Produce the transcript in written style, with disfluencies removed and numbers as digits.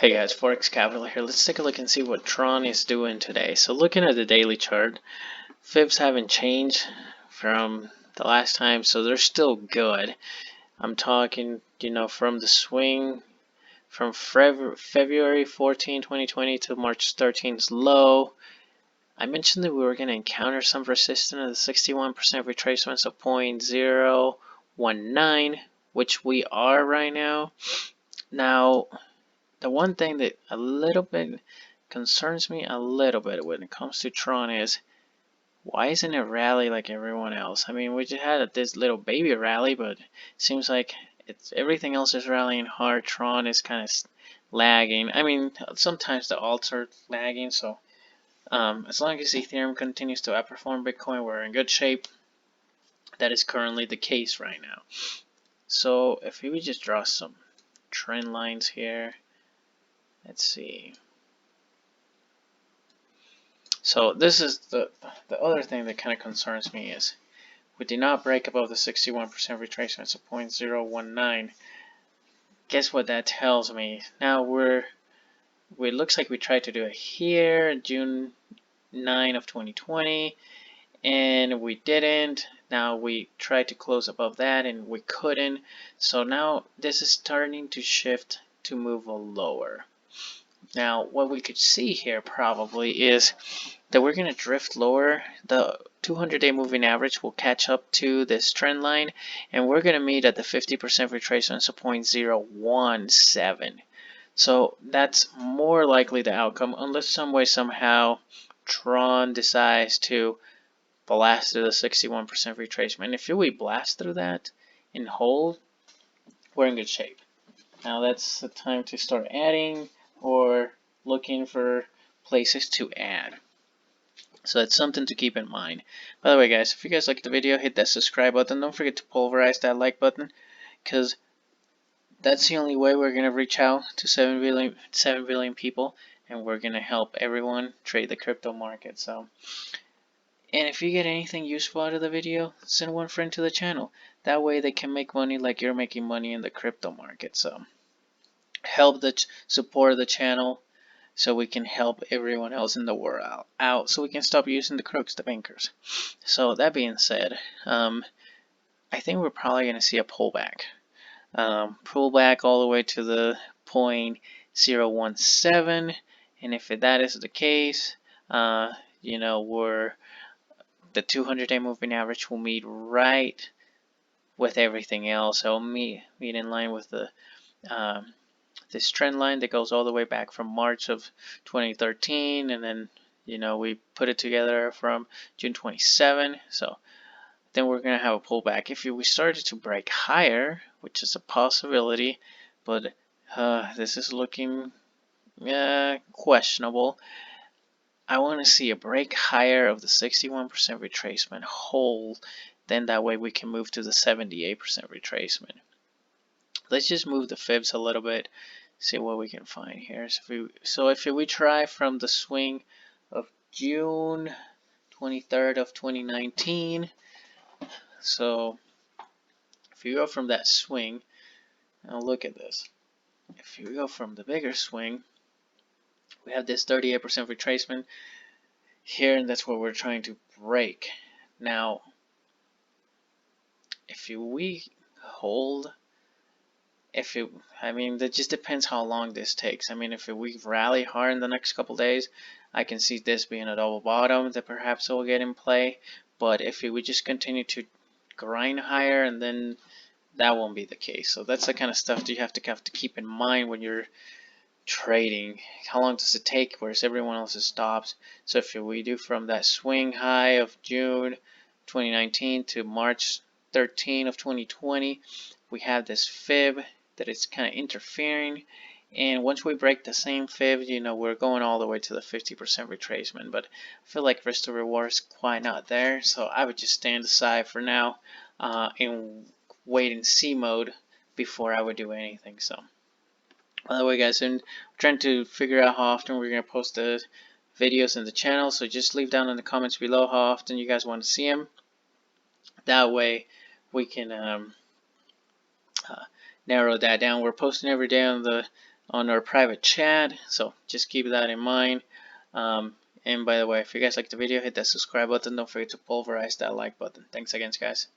Hey guys, Forex Capital here. Let's take a look and see what Tron is doing today. So looking at the daily chart, fibs haven't changed from the last time, so they're still good. I'm talking, from the swing from February 14, 2020 to March 13's low. I mentioned that we were going to encounter some resistance at the 61% retracements of 0.019, which we are right now. Now, the one thing that a little bit concerns me a little bit when it comes to Tron is, why isn't it rally like everyone else? I mean, we just had this little baby rally, but it seems like everything else is rallying hard. Tron is kind of lagging. I mean, sometimes the alts are lagging, so as long as Ethereum continues to outperform Bitcoin, we're in good shape. That is currently the case right now. So if we just draw some trend lines here, let's see. So this is the other thing that kind of concerns me is we did not break above the 61% retracement of 0.019. Guess what that tells me? Now it looks like we tried to do it here, June 9 of 2020, and we didn't. Now we tried to close above that and we couldn't. So now this is starting to shift to move lower. Now what we could see here probably is that we're going to drift lower. The 200-day moving average will catch up to this trend line, and we're going to meet at the 50% retracement of 0.017. So that's more likely the outcome, unless some way somehow Tron decides to blast through the 61% retracement. If we blast through that and hold, we're in good shape. Now that's the time to start adding or looking for places to add. So that's something to keep in mind. By the way, guys, if you guys liked the video, hit that subscribe button. Don't forget to pulverize that like button, because that's the only way we're going to reach out to 7 billion people, and we're going to help everyone trade the crypto market. So, and if you get anything useful out of the video, send one friend to the channel. That way they can make money like you're making money in the crypto market. So help support the channel, so we can help everyone else in the world out, so we can stop using the crooks, the bankers. So that being said, I think we're probably going to see a pullback. Pullback all the way to the 0.017, and if that is the case, the 200-day moving average will meet right with everything else. It will meet in line with the this trend line that goes all the way back from March of 2013, and then we put it together from June 27. So then we're gonna have a pullback. If we started to break higher, which is a possibility, but this is looking questionable. I want to see a break higher of the 61% retracement hold, then that way we can move to the 78% retracement. Let's just move the fibs a little bit, see what we can find here. So if we try from the swing of June 23rd of 2019, so if you go from that swing, now look at this. If you go from the bigger swing, we have this 38% retracement here, and that's what we're trying to break. Now, if we hold, that just depends how long this takes. I mean, if we rally hard in the next couple days, I can see this being a double bottom that perhaps will get in play. But if we just continue to grind higher, and then that won't be the case. So that's the kind of stuff that you have to keep in mind when you're trading. How long does it take? Whereas everyone else stops. So if we do from that swing high of June 2019 to March 13 of 2020, we have this fib that is kind of interfering, and once we break the same fib, we're going all the way to the 50% retracement. But I feel like risk to reward is quite not there, so I would just stand aside for now in wait and see mode before I would do anything. So by the way, guys, I'm trying to figure out how often we're going to post the videos in the channel, so just leave down in the comments below how often you guys want to see them. That way we can narrow that down. We're posting every day on the on our private chat, so just keep that in mind. And by the way, if you guys like the video, hit that subscribe button. Don't forget to pulverize that like button. Thanks again, guys.